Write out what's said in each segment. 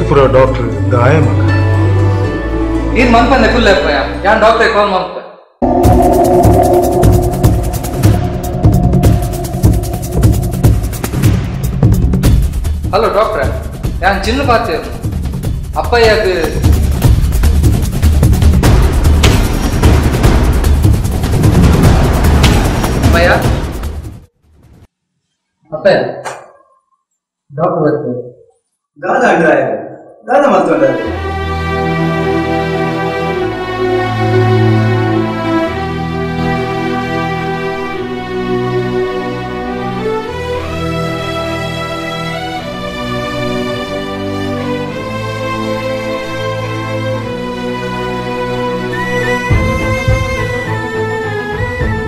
पूरा डॉक्टर गायब इन मन पर फुल यान डॉक्टर कॉल मार हेलो डॉक्टर यान चिन्न पाते अप्पಯ್ಯ अप्पಯ್ಯ अप्पಯ್ಯ डॉक्टर ಬರ್ತಾರೆ दादा अंड्राय दादा मातोंडरे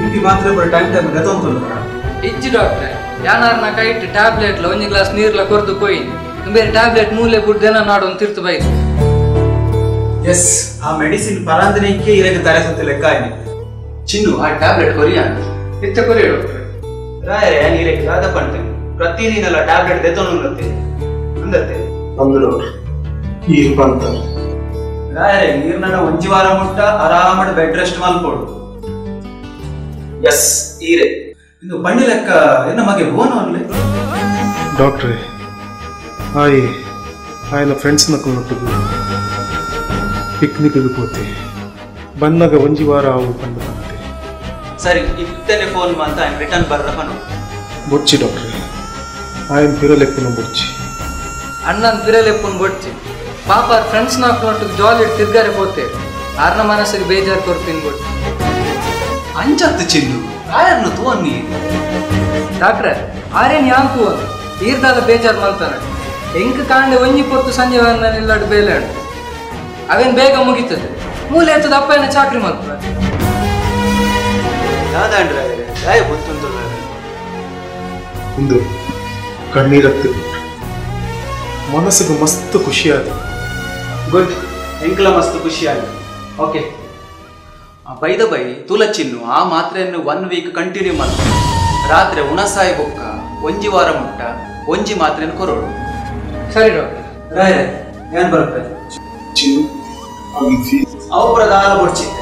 इनकी मात्रे पर टाइम टाइम गतोंतुल्ला इज्जि डॉक्टर यानार ना कೈಟ್ ಟ್ಯಾಬ್ಲೆಟ್ ಲ ಒಂದು ಗ್ಲಾಸ್ ನೀರ್ಲ ಕೊರ್ದು ಕೊಯಿ ಬೇರೆ ಟ್ಯಾಬ್ಲೆಟ್ ಮೂಲೆ ಬುಡ್ ದಿನ ನಾಡೊಂದು ತಿರ್ತು ಬೈ यस ಆ ಮೆಡಿಸಿನ್ ಪರಾಂದನೆಕ್ಕೆ ಇರಗೆ ತಾರೆ ಸತ್ತೆ ಲೆಕ್ಕ ಆಯ್ನೆ ಚಿನ್ನು ಆ ಟ್ಯಾಬ್ಲೆಟ್ ಕೊರಿಯಾ ಇತ್ತ ಕೊರಿಯ ಡಾಕ್ಟರ್ ರಾಯರೆ ನೀರಿಗೆ ದಾದ ಪಂತೆ ಪ್ರತಿದಿನ ಟ್ಯಾಬ್ಲೆಟ್ ದೆತೊನುಲ್ಲತ್ತೆ ಅಂದತ್ತೆ ಅಂದ್ರು ಈ ಬಂತ ರಾಯರೆ ನೀರ್ನ ಒಂಜಿ ವಾರ ಮುಟ್ಟ ಆರಾಮಡ್ ಬೆಡ್ ರೆಸ್ಟ್ ಮಲ್ಪೋಡು यस ಈರೆ ಇದು ಬಂಡಿ ಲೆಕ್ಕ ಎನ್ನ ಮಗೆ ಬೋನು ಅಲ್ಲೇ ಡಾಕ್ಟರ್ ఆయన ఫ్రెండ్స్ నకున్నట్టుకు పిక్నిక్కి పోతే బన్నగ ಒಂಜಿ ವಾರ ಆವು ಕಂಡು ಬಂತೆ ಸರಿ ಇತ್ತನೆ ಫೋನ್ ಮಂತ ఆయన ರಿಟರ್ನ್ ಬರ್ರಪನು ಬೊಚ್ಚಿ ಡಾಕ್ಟರ್ ఆయన పిరలెక్కున బొచ్చి ಅಣ್ಣನ್ పిరలెక్కున బొచ్చి ಪಾಪ ಫ್ರೆಂಡ್ಸ್ ನకున్నట్టుకు ಜಾಲಿ ತಿರ್ಗಾರೆ పోతే ಆರ್ನ ಮನಸ್ಸಿಗೆ ಬೇಜಾರು ಕೊರ್ತೀನಿ ಬೊಚ್ಚಿ ಅಂಚತ್ತು ಚಿನ್ನು ರಾಯರ್ನ ತೋನ್ನಿ ಡಾಕ್ಟರ್ ಆರೇನ್ ಯಾನ್ ತೂ ತೀರ್ದಾದ ಬೇಜಾರು ಮಲ್ತಾನೆ ಎಂಕ ಕಾಂಡೆ ಒಂಜಿ ಪೊತ್ತು ಸಂಜೆ ನಿಲ್ಲಡು ಬೇಲೆ ಅವೇನ್ ಬೇಗ ಮುಗಿತದೆ ಮೂಲೆ ಎತ್ತದ ಅಪ್ಪನ ಚಾಕ್ರಿ ಮಾಡ್ತಾರೆ ಒಂದು ಕಣ್ಣೀರತ್ತೆ ಮನಸ್ಸಿಗೆ ಮಸ್ತ್ ಖುಷಿ ಆದ ಗುಡ್ ಎಂಕಲ ಮಸ್ತ್ ಖುಷಿ ಆದ ಓಕೆ ಬೈದ ಬೈ ತುಲ ಚಿನ್ನು ಆ ಮಾತ್ರೆಯನ್ನು 1 ವೀಕ್ ಕಂಟಿನ್ಯೂ ಮಾಡ್ತಾರೆ ರಾತ್ರಿ ಉಣಸಾಯಿ ಬೊಕ್ಕ ಒಂಜಿ ವಾರ ಮುಟ್ಟ ಒಂಜಿ ಮಾತ್ರೆಯನ್ನು ಕೊರೋಡು ಸರಿ ಡಾಕ್ಟರ್ ರಾಯರೆ ಏನ್ ಬರುತ್ತೆ ಚಿನ್ನು ಅವು ಪ್ರಧಾನ ಬಡ್ಚಿತ್ತೆ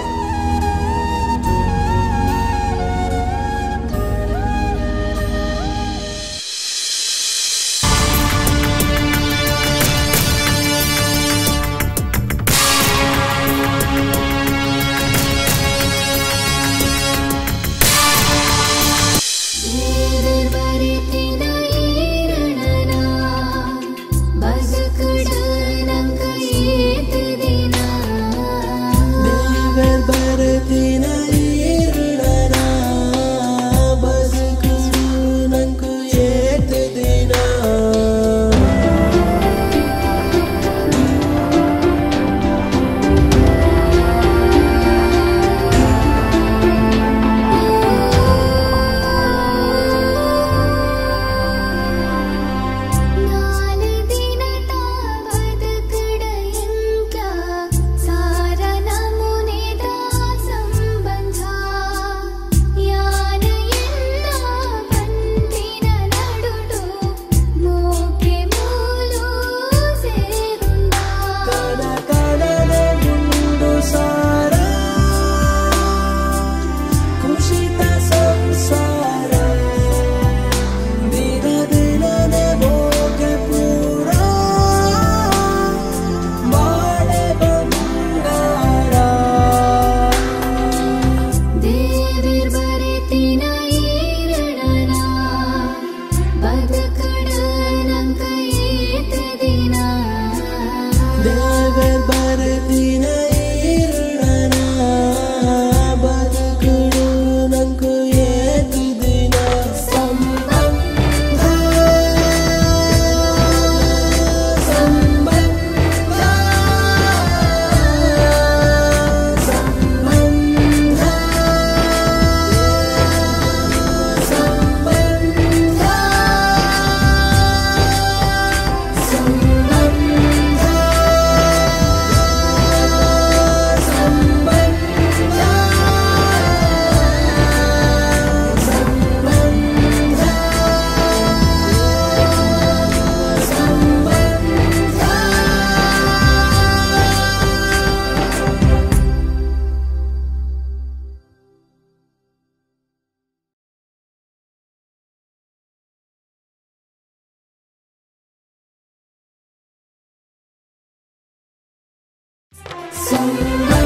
ಬಂದ